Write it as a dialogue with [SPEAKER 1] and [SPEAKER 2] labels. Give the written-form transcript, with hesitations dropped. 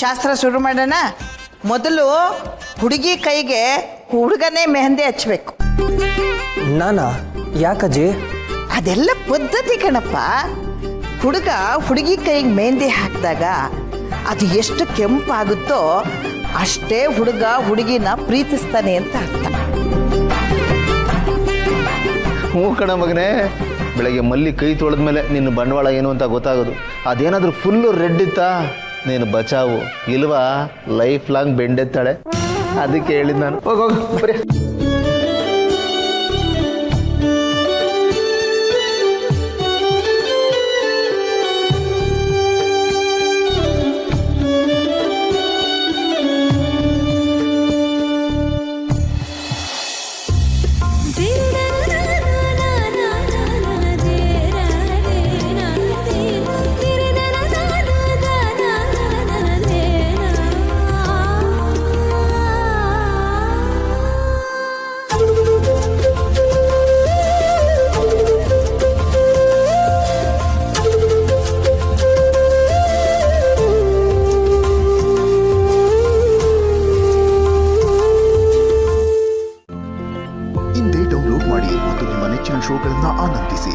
[SPEAKER 1] ಶಾಸ್ತ್ರ ಶುರು ಮಾಡೋಣ. ಮೊದಲು ಹುಡುಗಿ ಕೈಗೆ ಹುಡುಗನೇ ಮೆಹಂದಿ ಹಚ್ಚಬೇಕು.
[SPEAKER 2] ನಾನಾ? ಯಾಕಜ್ಜಿ?
[SPEAKER 1] ಅದೆಲ್ಲ ಪದ್ಧತಿ ಕಣಪ್ಪ. ಹುಡುಗ ಹುಡುಗಿ ಕೈಗೆ ಮೆಹಂದಿ ಹಾಕಿದಾಗ ಅದು ಎಷ್ಟು ಕೆಂಪಾಗುತ್ತೋ ಅಷ್ಟೇ ಹುಡುಗ ಹುಡುಗಿನ ಪ್ರೀತಿಸ್ತಾನೆ ಅಂತ ಅರ್ಥ.
[SPEAKER 3] ಹ್ಞೂ ಕಣ ಮಗನೇ, ಬೆಳಗ್ಗೆ ಮಲ್ಲಿ ಕೈ ತೊಳೆದ್ಮೇಲೆ ನಿನ್ನ ಬಂಡವಾಳ ಏನು ಅಂತ ಗೊತ್ತಾಗೋದು. ಅದೇನಾದರೂ ಫುಲ್ಲು ರೆಡ್ ಇತ್ತಾ ನೀನು ಬಚಾವು, ಇಲ್ವಾ ಲೈಫ್ ಲಾಂಗ್ ಬೆಂಡೆತ್ತಾಳೆ. ಅದಕ್ಕೆ ಹೇಳಿದ್ದು ನಾನು. ಹೋಗೋದು ಬರೀ.
[SPEAKER 4] ಇಂದೇ ಡೌನ್ಲೋಡ್ ಮಾಡಿ ಮತ್ತು ನಿಮ್ಮ ನೆಚ್ಚಿನ ಶೋಗಳನ್ನು ಆನಂದಿಸಿ.